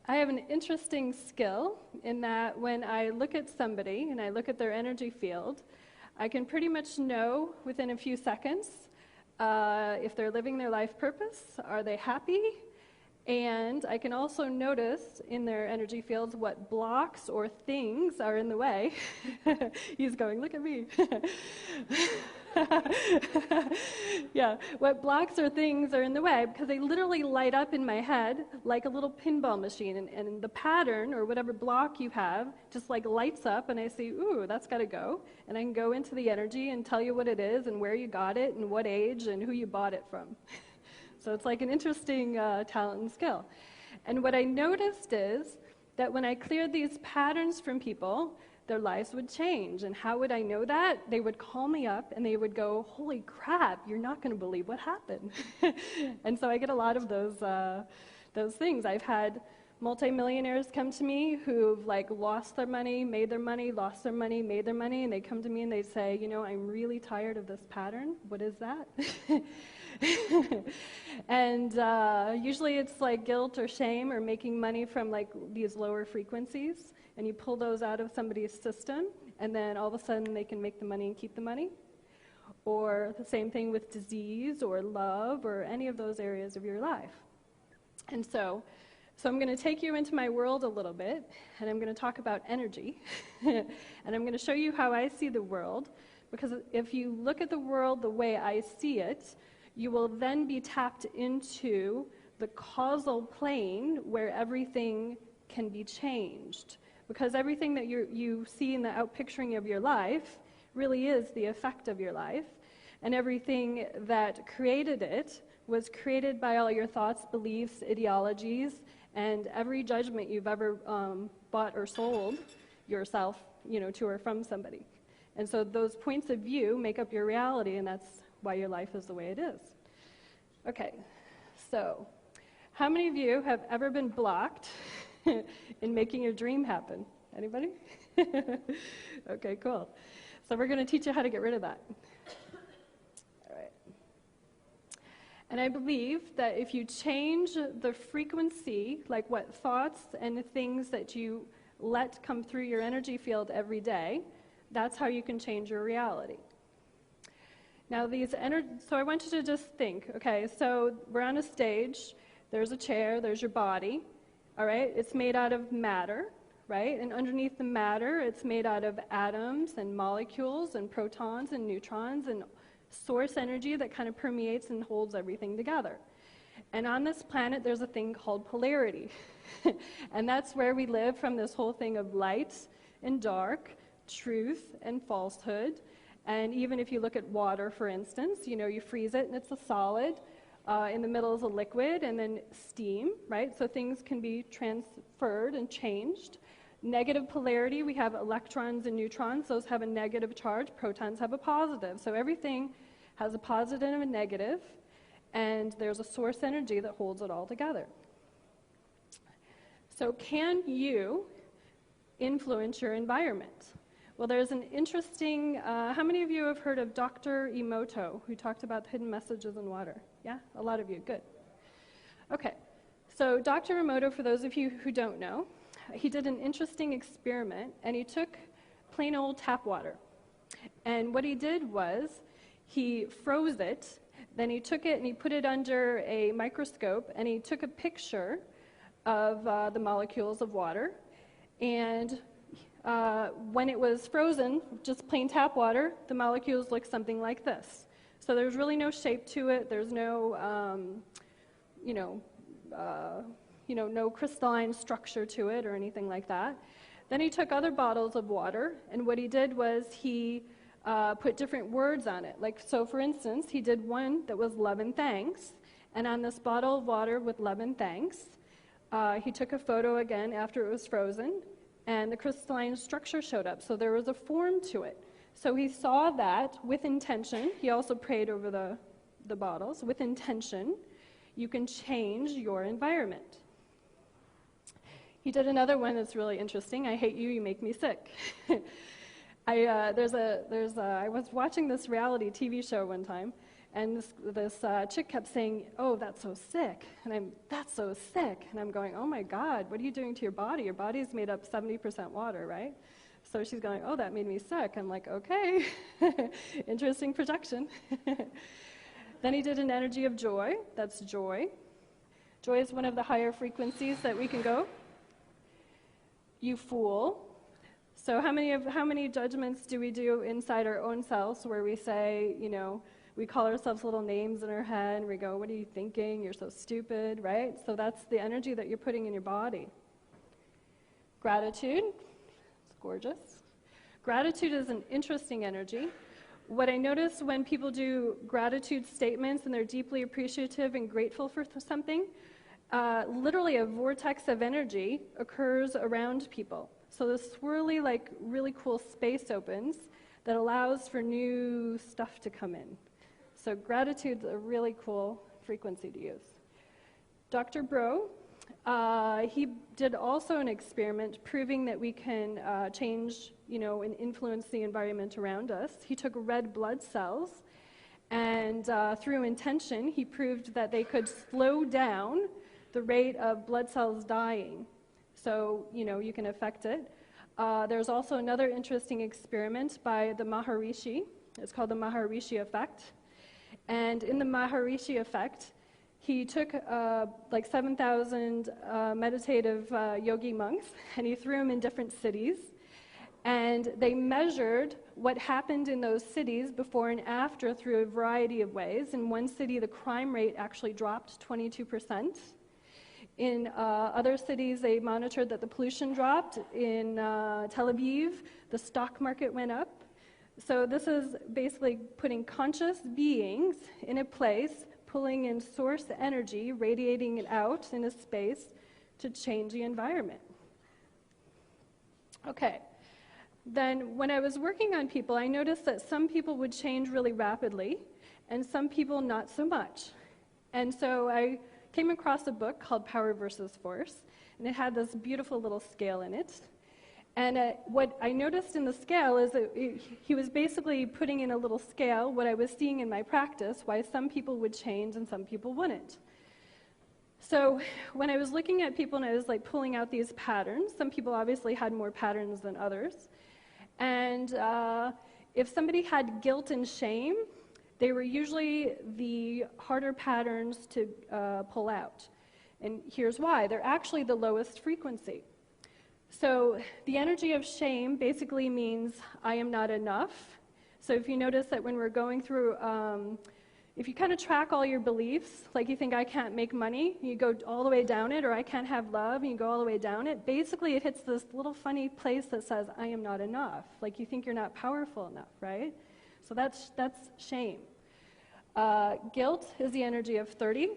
I have an interesting skill in that when I look at somebody and I look at their energy field, I can pretty much know within a few seconds if they're living their life purpose, are they happy, and I can also notice in their energy fields what blocks or things are in the way. He's going, look at me. Yeah, what blocks or things are in the way, because they literally light up in my head like a little pinball machine, and the pattern or whatever block you have just like lights up, and I see, ooh, that's got to go, and I can go into the energy and tell you what it is and where you got it and what age and who you bought it from. So it's like an interesting talent and skill. And what I noticed is that when I cleared these patterns from people, their lives would change. And how would I know that? They would call me up and they would go, holy crap, you're not going to believe what happened. And so I get a lot of those things. I've had multimillionaires come to me who've like lost their money, made their money, lost their money, made their money, and they come to me and they say, you know, I'm really tired of this pattern. What is that? And usually it's like guilt or shame or making money from like these lower frequencies, and you pull those out of somebody's system, and then all of a sudden they can make the money and keep the money. Or the same thing with disease or love or any of those areas of your life. And so I'm going to take you into my world a little bit, and I'm going to talk about energy, and I'm going to show you how I see the world, because if you look at the world the way I see it, you will then be tapped into the causal plane where everything can be changed. Because everything that you see in the outpicturing of your life really is the effect of your life, and everything that created it was created by all your thoughts, beliefs, ideologies, and every judgment you've ever bought or sold yourself, you know, to or from somebody. And so those points of view make up your reality, and that's why your life is the way it is. Okay, so how many of you have ever been blocked in making your dream happen? Anybody? Okay, cool. So we're going to teach you how to get rid of that. All right. And I believe that if you change the frequency, like what thoughts and things that you let come through your energy field every day, that's how you can change your reality. Now so I want you to just think, okay, so we're on a stage, there's a chair, there's your body, all right? It's made out of matter, right? And underneath the matter, it's made out of atoms and molecules and protons and neutrons and source energy that kind of permeates and holds everything together. And on this planet, there's a thing called polarity. And that's where we live from this whole thing of light and dark, truth and falsehood. And even if you look at water, for instance, you know, you freeze it and it's a solid. In the middle is a liquid, and then steam, right? So things can be transferred and changed. Negative polarity, we have electrons and neutrons. Those have a negative charge. Protons have a positive. So everything has a positive and a negative, and there's a source energy that holds it all together. So can you influence your environment? Well, there's an interesting, how many of you have heard of Dr. Emoto, who talked about the hidden messages in water? Yeah, a lot of you, good. Okay, so Dr. Emoto, for those of you who don't know, he did an interesting experiment, and he took plain old tap water. And what he did was, he froze it, then he took it and he put it under a microscope, and he took a picture of the molecules of water, and when it was frozen, just plain tap water, the molecules look something like this. So there's really no shape to it. There's no, no crystalline structure to it or anything like that. Then he took other bottles of water, and what he did was he put different words on it. Like, so for instance, he did one that was love and thanks, and on this bottle of water with love and thanks, he took a photo again after it was frozen, and the crystalline structure showed up. So there was a form to it. So he saw that with intention. He also prayed over the bottles. With intention, you can change your environment. He did another one that's really interesting. I hate you, you make me sick. I was watching this reality TV show one time, And this chick kept saying, oh, that's so sick. And that's so sick. And I'm going, oh my God, what are you doing to your body? Your body's made up 70% water, right? So she's going, oh, that made me sick. I'm like, okay, interesting projection. Then he did an energy of joy. That's joy. Joy is one of the higher frequencies that we can go. You fool. So how many judgments do we do inside our own selves where we say, we call ourselves little names in our head, and we go, what are you thinking? You're so stupid, right? So that's the energy that you're putting in your body. Gratitude. It's gorgeous. Gratitude is an interesting energy. What I notice when people do gratitude statements and they're deeply appreciative and grateful for something, literally a vortex of energy occurs around people. So this swirly, really cool space opens that allows for new stuff to come in. So gratitude's a really cool frequency to use. Dr. Bro, he did also an experiment proving that we can change, and influence the environment around us. He took red blood cells, and through intention, he proved that they could slow down the rate of blood cells dying. So, you can affect it. There's also another interesting experiment by the Maharishi. It's called the Maharishi effect. And in the Maharishi effect, he took 7,000 meditative yogi monks, and he threw them in different cities. And they measured what happened in those cities before and after through a variety of ways. In one city, the crime rate actually dropped 22%. In other cities, they monitored that the pollution dropped. In Tel Aviv, the stock market went up. So this is basically putting conscious beings in a place, pulling in source energy, radiating it out in a space to change the environment. Okay. Then when I was working on people, I noticed that some people would change really rapidly, and some people not so much. And so I came across a book called Power versus Force, and it had this beautiful little scale in it. And what I noticed in the scale is that he was basically putting in a little scale what I was seeing in my practice, why some people would change and some people wouldn't. So when I was looking at people and I was pulling out these patterns, some people obviously had more patterns than others. And if somebody had guilt and shame, they were usually the harder patterns to pull out. And here's why. They're actually the lowest frequency. So the energy of shame basically means I am not enough. So if you notice that when we're going through, if you kind of track all your beliefs, like you think I can't make money, you go all the way down it, or I can't have love, and you go all the way down it, basically it hits this little funny place that says I am not enough. Like you think you're not powerful enough, right? So that's shame. Guilt is the energy of 30.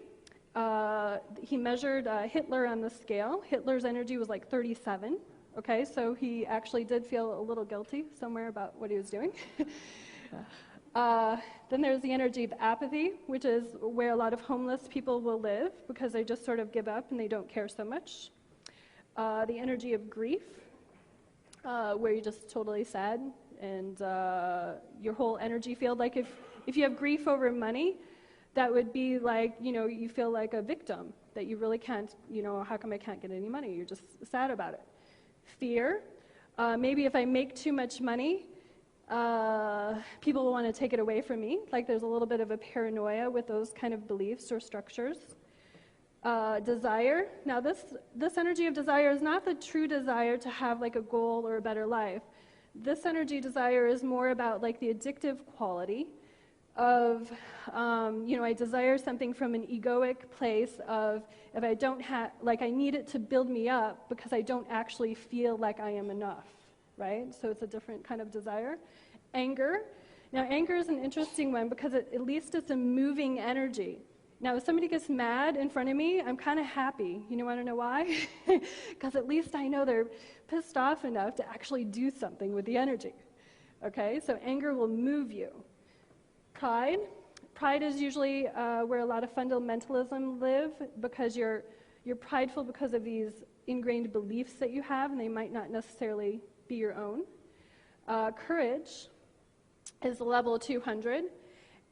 He measured Hitler on the scale. Hitler's energy was 37. Okay, so he actually did feel a little guilty somewhere about what he was doing. Then there's the energy of apathy, which is where a lot of homeless people will live because they just sort of give up and they don't care so much. The energy of grief, where you're just totally sad and your whole energy field, like if you have grief over money, that would be you feel like a victim, that you really can't, how come I can't get any money? You're just sad about it. Fear, maybe if I make too much money, people will want to take it away from me. There's a little bit of a paranoia with those kind of beliefs or structures. Desire, now this energy of desire is not the true desire to have a goal or a better life. This energy desire is more about the addictive quality of, I desire something from an egoic place of if I don't have, I need it to build me up because I don't actually feel like I am enough, right? So it's a different kind of desire. Anger. Now, anger is an interesting one because at least it's a moving energy. Now, if somebody gets mad in front of me, I'm kind of happy. You want to know why? Because at least I know they're pissed off enough to actually do something with the energy. Okay, so anger will move you. Pride. Pride is usually where a lot of fundamentalism live because you're prideful because of these ingrained beliefs that you have, and they might not necessarily be your own. Courage is level 200,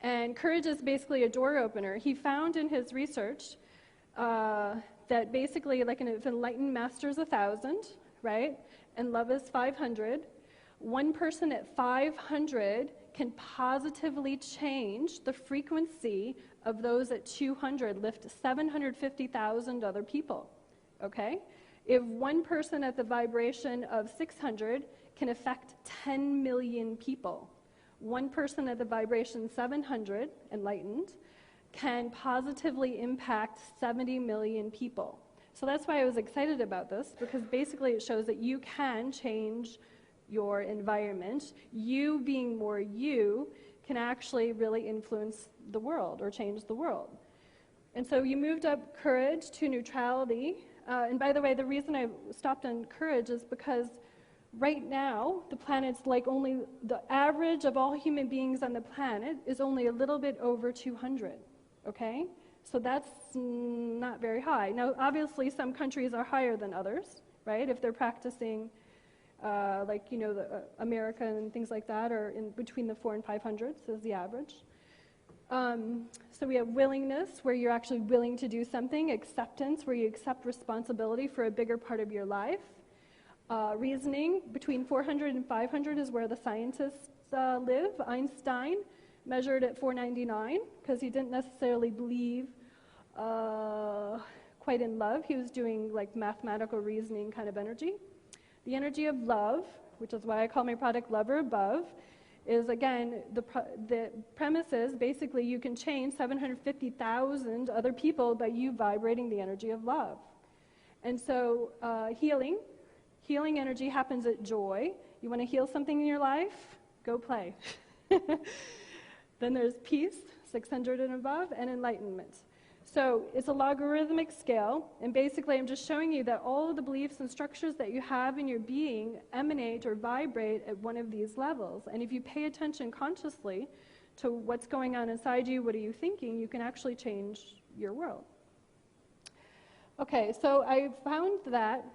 And courage is basically a door opener. He found in his research that basically, like if enlightened master is 1,000, right, and love is 500, one person at 500 can positively change the frequency of those at 200, lift 750,000 other people, okay? If one person at the vibration of 600 can affect 10 million people, one person at the vibration 700, enlightened, can positively impact 70 million people. So that's why I was excited about this, because basically it shows that you can change your environment. You being more you can actually really influence the world or change the world. And so you moved up courage to neutrality. And by the way, the reason I stopped on courage is because right now, the planet's like only, the average of all human beings on the planet is only a little bit over 200, okay? So that's not very high. Now, obviously, some countries are higher than others, right? If they're practicing, America and things like that are in between the 400 and 500s is the average. So we have willingness, where you're actually willing to do something. Acceptance, where you accept responsibility for a bigger part of your life. Reasoning, between 400 and 500 is where the scientists live. Einstein measured at 499 because he didn't necessarily believe quite in love. He was doing like mathematical reasoning kind of energy. The energy of love, which is why I call my product Love or Above, is again, the premise is basically you can change 750,000 other people by you vibrating the energy of love. And so healing energy happens at joy. You want to heal something in your life? Go play. Then there's peace, 600 and above, and enlightenment. So it's a logarithmic scale, and basically I'm just showing you that all of the beliefs and structures that you have in your being emanate or vibrate at one of these levels. And if you pay attention consciously to what's going on inside you, what are you thinking, you can actually change your world. Okay, so I found that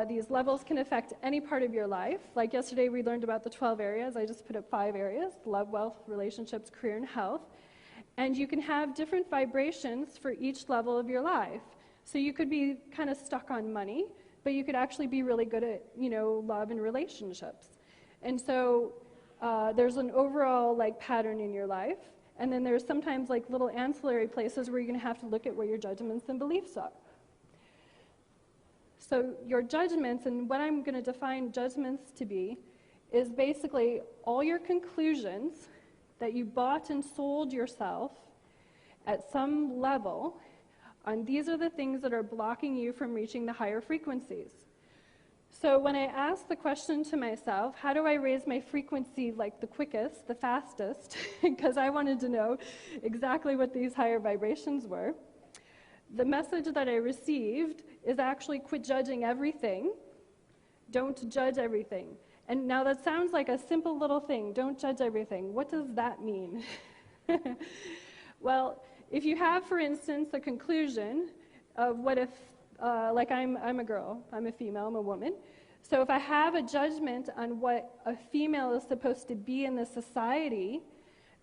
these levels can affect any part of your life. Like yesterday we learned about the 12 areas. I just put up 5 areas: love, wealth, relationships, career, and health. And you can have different vibrations for each level of your life. So you could be kind of stuck on money, but you could actually be really good at, love and relationships. And so there's an overall pattern in your life. And then there's sometimes little ancillary places where you're going to have to look at where your judgments and beliefs are. So your judgments, and what I'm going to define judgments to be, is basically all your conclusions that you bought and sold yourself at some level, and these are the things that are blocking you from reaching the higher frequencies. So when I asked the question to myself, how do I raise my frequency the quickest, the fastest, because I wanted to know exactly what these higher vibrations were, the message that I received is actually quit judging everything. Don't judge everything. And now that sounds like a simple little thing, don't judge everything. What does that mean? Well, if you have, for instance, a conclusion of what if, I'm a girl, I'm a female, I'm a woman. So if I have a judgment on what a female is supposed to be in the society,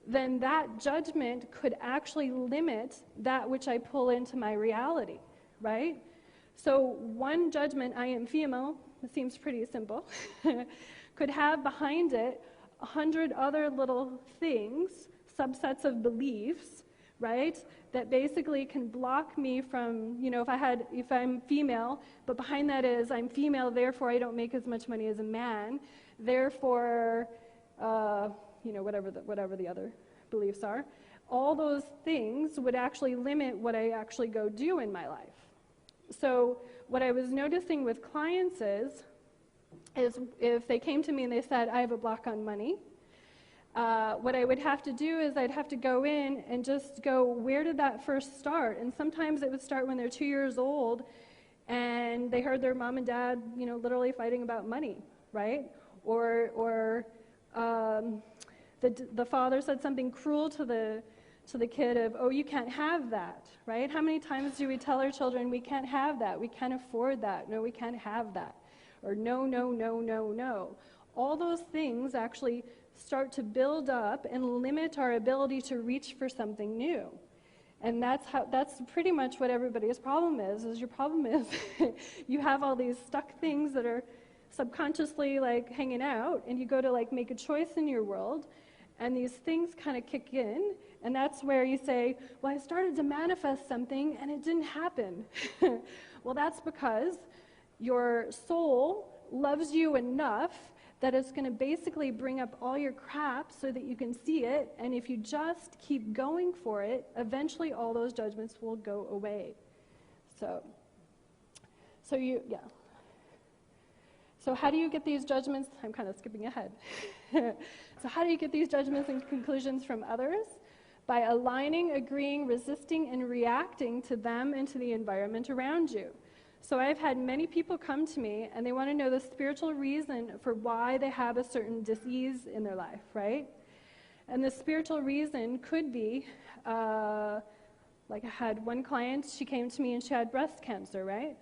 then that judgment could actually limit that which I pull into my reality, right? So one judgment, I am female, it seems pretty simple, could have behind it 100 other little things, subsets of beliefs, right, that basically can block me from, if I'm female, but behind that is I'm female, therefore I don't make as much money as a man, therefore, whatever the other beliefs are, all those things would actually limit what I actually go do in my life. So what I was noticing with clients is if they came to me and they said, I have a block on money, what I would have to do is I'd have to go in and just go, where did that first start? And sometimes it would start when they're 2 years old and they heard their mom and dad, literally fighting about money, right? Or the father said something cruel to the kid of, oh, you can't have that, right? How many times do we tell our children, we can't have that, we can't afford that, no, we can't have that, or no, no, no, no, no. All those things actually start to build up and limit our ability to reach for something new. And that's pretty much what everybody's problem is your problem is you have all these stuck things that are subconsciously like hanging out, and you go to like make a choice in your world, and these things kind of kick in, and that's where you say, well, I started to manifest something and it didn't happen. Well, that's because your soul loves you enough that it's going to basically bring up all your crap so that you can see it, and if you just keep going for it, eventually all those judgments will go away. So how do you get these judgments? I'm kind of skipping ahead. So how do you get these judgments and conclusions from others? By aligning, agreeing, resisting, and reacting to them and to the environment around you. So I've had many people come to me, and they want to know the spiritual reason for why they have a certain disease in their life, right? And the spiritual reason could be, like I had one client, she came to me and she had breast cancer, right?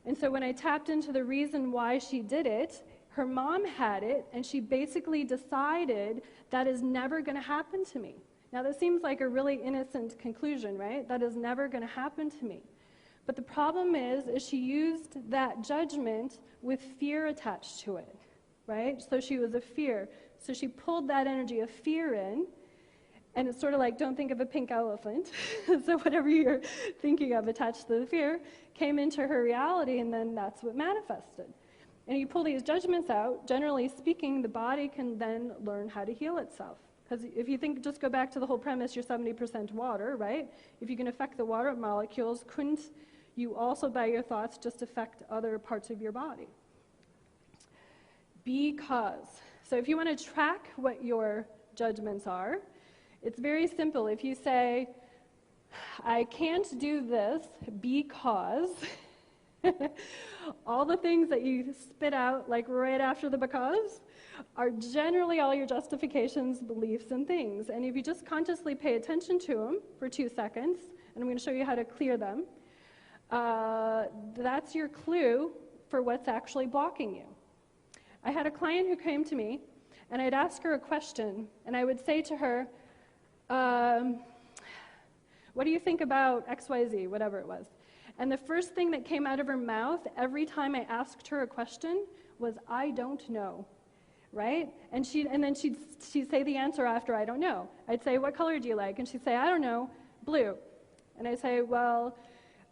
And so when I tapped into the reason why she did it, her mom had it, and she basically decided that is never going to happen to me. Now that seems like a really innocent conclusion, right? That is never going to happen to me. But the problem is she used that judgment with fear attached to it, right? So she was a fear. So she pulled that energy of fear in, and it's sort of like, don't think of a pink elephant. So whatever you're thinking of attached to the fear came into her reality, and then that's what manifested. And you pull these judgments out, generally speaking, the body can then learn how to heal itself. Because if you think, just go back to the whole premise, you're 70% water, right? If you can affect the water molecules, couldn't you also, by your thoughts, just affect other parts of your body? Because. So if you want to track what your judgments are, it's very simple. If you say, I can't do this because, all the things that you spit out, like right after the because, are generally all your justifications, beliefs, and things. And if you just consciously pay attention to them for 2 seconds, and I'm going to show you how to clear them, that's your clue for what's actually blocking you. I had a client who came to me, and I'd ask her a question, and I would say to her, what do you think about XYZ, whatever it was? And the first thing that came out of her mouth every time I asked her a question was, I don't know, right? And then she'd say the answer after, I don't know. I'd say, what color do you like? And she'd say, I don't know, blue. And I'd say, well,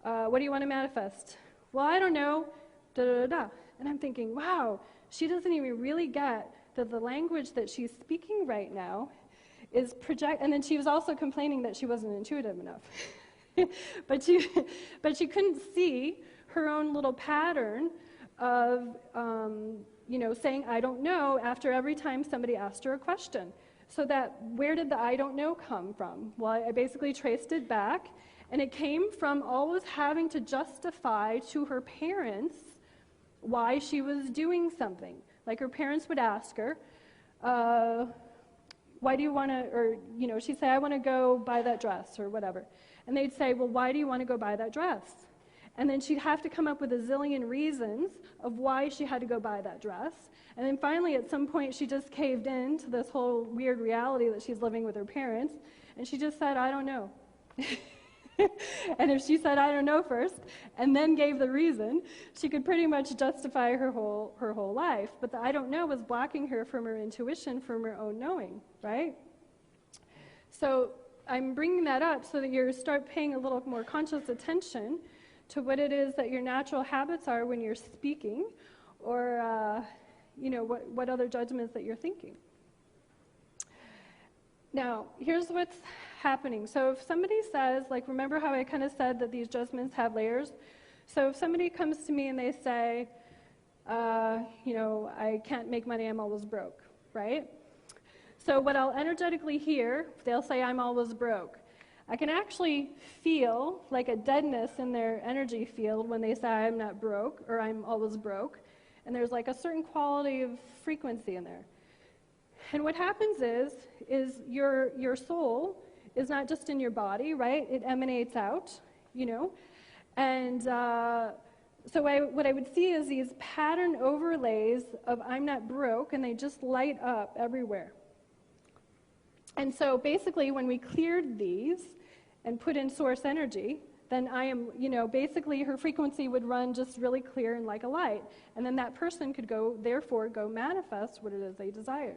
what do you want to manifest? Well, I don't know, da-da-da-da. And I'm thinking, wow, she doesn't even really get that the language that she's speaking right now is and then she was also complaining that she wasn't intuitive enough. but she couldn't see her own little pattern of, saying, I don't know, after every time somebody asked her a question. So where did the I don't know come from? Well, I basically traced it back, and it came from always having to justify to her parents why she was doing something. Like her parents would ask her, why do you want to, or, she'd say, I want to go buy that dress or whatever. And they'd say, well, why do you want to go buy that dress? And then she'd have to come up with a zillion reasons of why she had to go buy that dress. And then finally, at some point, she just caved in to this whole weird reality that she's living with her parents. And she just said, I don't know. And if she said, I don't know first, and then gave the reason, she could pretty much justify her whole life. But the I don't know was blocking her from her intuition, from her own knowing, right? So I'm bringing that up so that you start paying a little more conscious attention to what it is that your natural habits are when you're speaking, or what other judgments that you're thinking. Now, here's what's happening. So if somebody says, like, remember how I kind of said that these judgments have layers? So if somebody comes to me and they say, I can't make money, I'm always broke, right? So what I'll energetically hear, they'll say, I'm always broke. I can actually feel like a deadness in their energy field when they say, I'm not broke, or I'm always broke. And there's like a certain quality of frequency in there. And what happens is your soul is not just in your body, right? It emanates out, And so what I would see is these pattern overlays of I'm not broke, and they just light up everywhere. And so basically when we cleared these and put in source energy, then I am, basically her frequency would run just really clear and like a light. And then that person could therefore go manifest what it is they desired.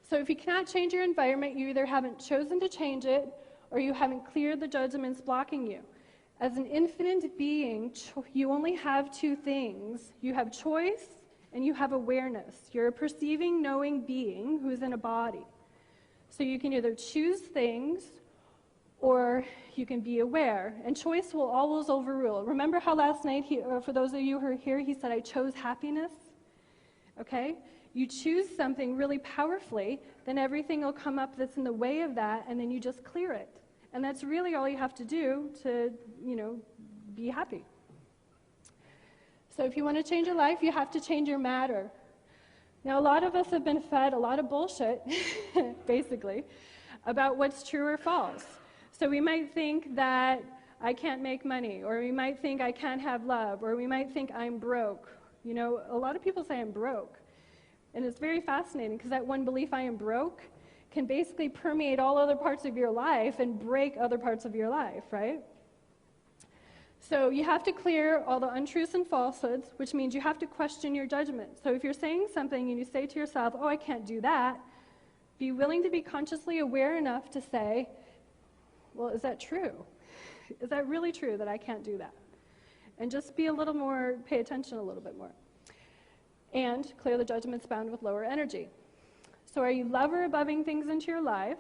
So if you cannot change your environment, you either haven't chosen to change it or you haven't cleared the judgments blocking you. As an infinite being, you only have two things. You have choice and you have awareness. You're a perceiving, knowing being who's in a body. So you can either choose things or you can be aware. And choice will always overrule. Remember how last night, for those of you who are here, he said, I chose happiness? Okay? You choose something really powerfully, then everything will come up that's in the way of that, and then you just clear it. And that's really all you have to do to, be happy. So if you want to change your life, you have to change your matter. Now, a lot of us have been fed a lot of bullshit, basically, about what's true or false. So we might think that I can't make money, or we might think I can't have love, or we might think I'm broke. A lot of people say I'm broke. And it's very fascinating because that one belief, I am broke, can basically permeate all other parts of your life and break other parts of your life, right? So you have to clear all the untruths and falsehoods, which means you have to question your judgment. So if you're saying something and you say to yourself, oh, I can't do that, be willing to be consciously aware enough to say, well, is that true? Is that really true that I can't do that? And just be a little more, pay attention a little bit more. And clear the judgments bound with lower energy. So are you love or aboving things into your life,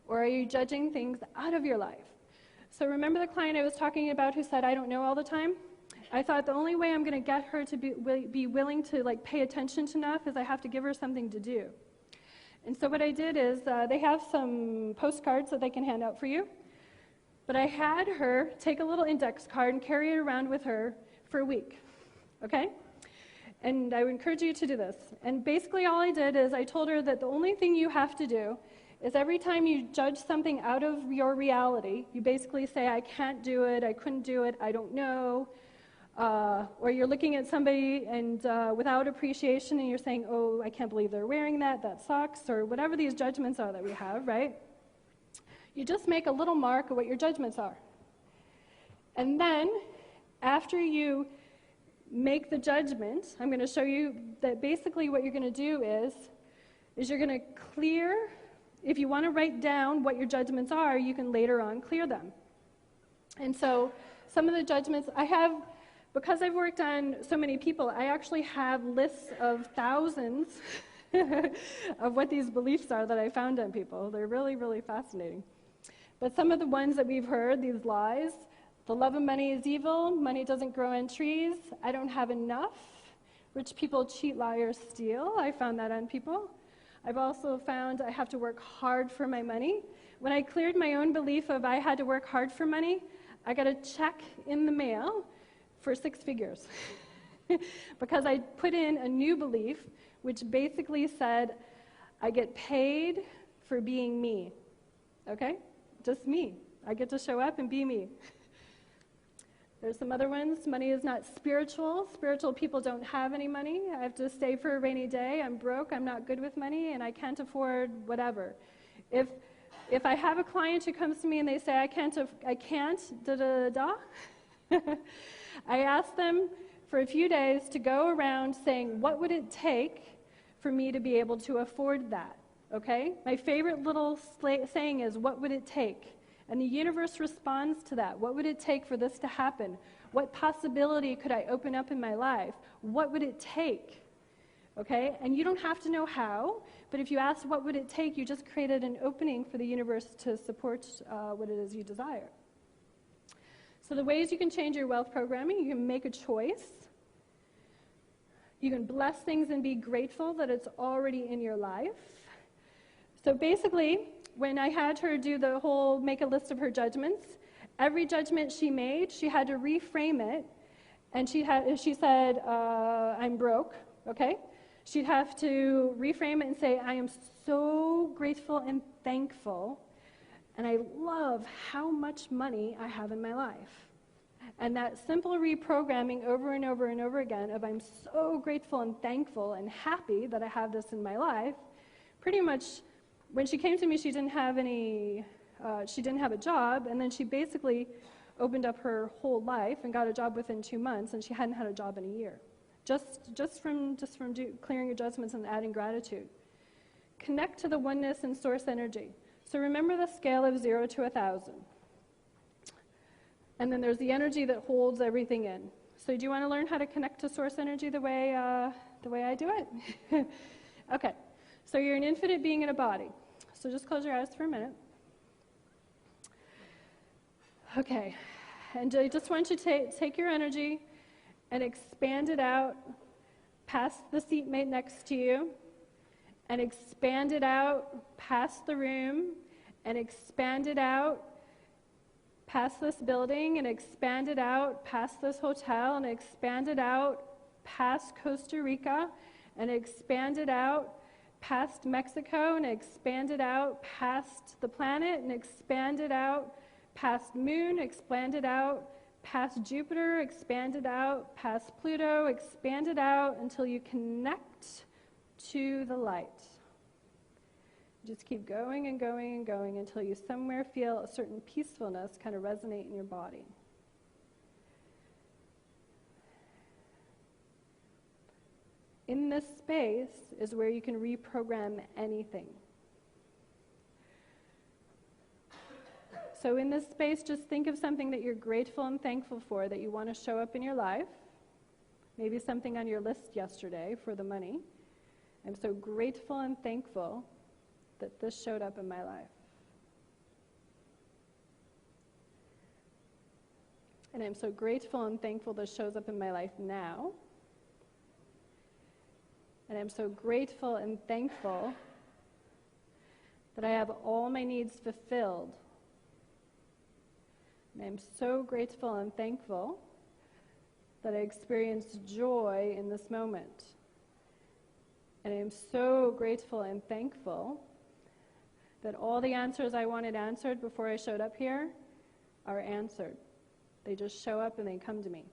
or are you judging things out of your life? So remember the client I was talking about who said, I don't know all the time? I thought the only way I'm going to get her to be willing to pay attention enough is I have to give her something to do. And so what I did is they have some postcards that they can hand out for you. But I had her take a little index card and carry it around with her for a week. Okay? And I would encourage you to do this. And basically all I did is I told her that the only thing you have to do is every time you judge something out of your reality, you basically say, I can't do it, I couldn't do it, I don't know. Or you're looking at somebody and without appreciation and you're saying, oh, I can't believe they're wearing that, that sucks, or whatever these judgments are that we have, right? You just make a little mark of what your judgments are. And then, after you make the judgment, I'm going to show you that basically what you're going to do is you're going to clear. If you want to write down what your judgments are, you can later on clear them. And so some of the judgments I have, because I've worked on so many people, I actually have lists of thousands of what these beliefs are that I found on people. They're really, really fascinating. But some of the ones that we've heard, these lies, the love of money is evil, money doesn't grow on trees, I don't have enough, rich people cheat, lie, or steal. I found that on people. I've also found I have to work hard for my money. When I cleared my own belief of I had to work hard for money, I got a check in the mail for 6 figures. Because I put in a new belief, which basically said, I get paid for being me. Okay? Just me. I get to show up and be me. There's some other ones. Money is not spiritual. Spiritual people don't have any money. I have to save for a rainy day. I'm broke. I'm not good with money, and I can't afford whatever. If I have a client who comes to me and they say, I can't, da-da-da, I ask them for a few days to go around saying, what would it take for me to be able to afford that? Okay? My favorite little saying is, what would it take? And the universe responds to that. What would it take for this to happen? What possibility could I open up in my life? What would it take? Okay? And you don't have to know how, but if you ask what would it take, you just created an opening for the universe to support what it is you desire. So the ways you can change your wealth programming, you can make a choice. You can bless things and be grateful that it's already in your life. So basically, when I had her do the whole make a list of her judgments, every judgment she made, she had to reframe it. And if she said, I'm broke, okay? She'd have to reframe it and say, I am so grateful and thankful, and I love how much money I have in my life. And that simple reprogramming over and over and over again of I'm so grateful and thankful and happy that I have this in my life pretty much, when she came to me, she didn't have a job, and then she basically opened up her whole life and got a job within 2 months, and she hadn't had a job in a year. Just from clearing your judgments and adding gratitude. Connect to the oneness and source energy. So remember the scale of 0 to 1,000. And then there's the energy that holds everything in. So do you want to learn how to connect to source energy the way I do it? Okay. So you're an infinite being in a body. So just close your eyes for a minute. Okay. And I just want you to take your energy and expand it out past the seatmate next to you, and expand it out past the room, and expand it out past this building, and expand it out past this hotel, and expand it out past Costa Rica, and expand it out past Mexico, and expand it out past the planet, and expand it out past Moon, expand it out past Jupiter, expand it out past Pluto, expand it out until you connect to the light. Just keep going and going and going until you somewhere feel a certain peacefulness kind of resonate in your body. In this space is where you can reprogram anything. So in this space, just think of something that you're grateful and thankful for that you want to show up in your life. Maybe something on your list yesterday for the money. I'm so grateful and thankful that this showed up in my life. And I'm so grateful and thankful this shows up in my life now. And I'm so grateful and thankful that I have all my needs fulfilled. And I'm so grateful and thankful that I experienced joy in this moment. And I am so grateful and thankful that all the answers I wanted answered before I showed up here are answered. They just show up and they come to me.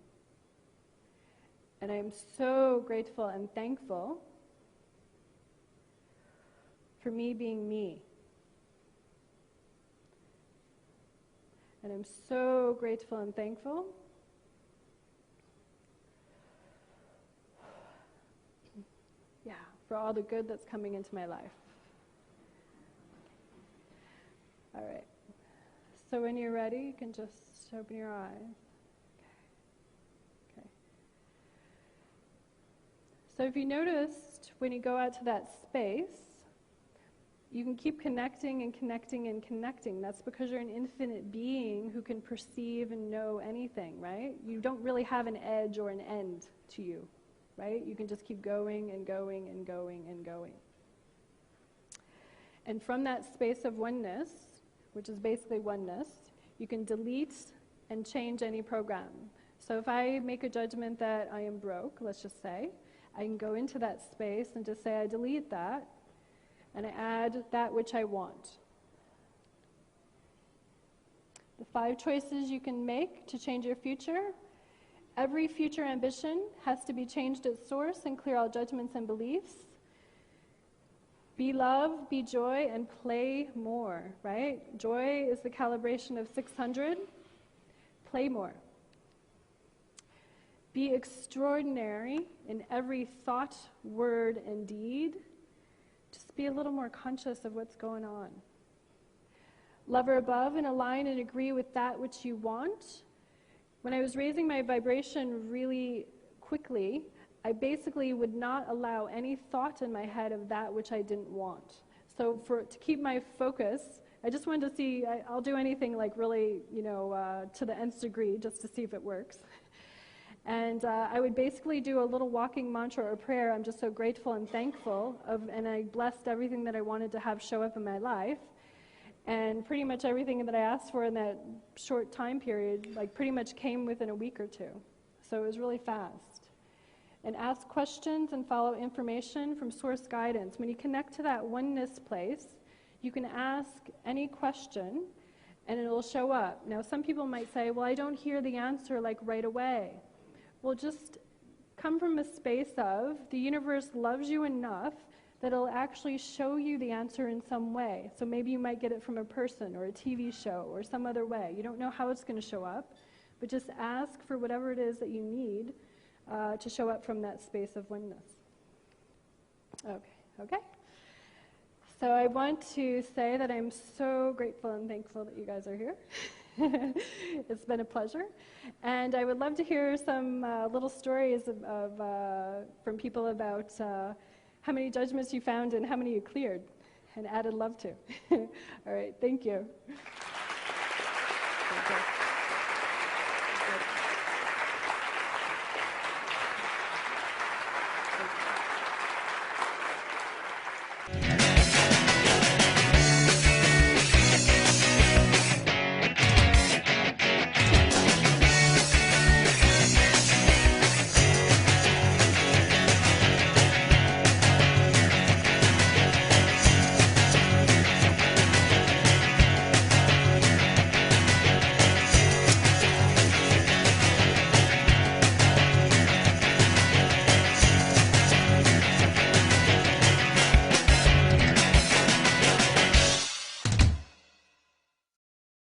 And I am so grateful and thankful for me being me. And I'm so grateful and thankful for all the good that's coming into my life. All right. So when you're ready, you can just open your eyes. Okay. So if you noticed, when you go out to that space, you can keep connecting and connecting and connecting. That's because you're an infinite being who can perceive and know anything, right? You don't really have an edge or an end to you, right? You can just keep going and going and going and going. And from that space of oneness, which is basically oneness, you can delete and change any program. So if I make a judgment that I am broke, let's just say, I can go into that space and just say I delete that, and I add that which I want. The 5 choices you can make to change your future. Every future ambition has to be changed at source and clear all judgments and beliefs. Be love, be joy, and play more, right? Joy is the calibration of 600. Play more. Be extraordinary in every thought, word, and deed. Just be a little more conscious of what's going on. Love her above and align and agree with that which you want. When I was raising my vibration really quickly, I basically would not allow any thought in my head of that which I didn't want. So to keep my focus, I just wanted to see, I'll do anything like really, to the nth degree just to see if it works. And I would basically do a little walking mantra or prayer. I'm just so grateful and thankful and I blessed everything that I wanted to have show up in my life. And pretty much everything that I asked for in that short time period, pretty much came within a week or 2. So it was really fast. And ask questions and follow information from source guidance. When you connect to that oneness place, you can ask any question and it'll show up. Now, some people might say, well, I don't hear the answer right away. Well, just come from a space of the universe loves you enough that'll actually show you the answer in some way. So maybe you might get it from a person or a TV show or some other way. You don't know how it's going to show up, but just ask for whatever it is that you need to show up from that space of oneness. Okay. So I want to say that I'm so grateful and thankful that you guys are here. It's been a pleasure. And I would love to hear some little stories from people about how many judgments you found and how many you cleared and added love to. All right, thank you.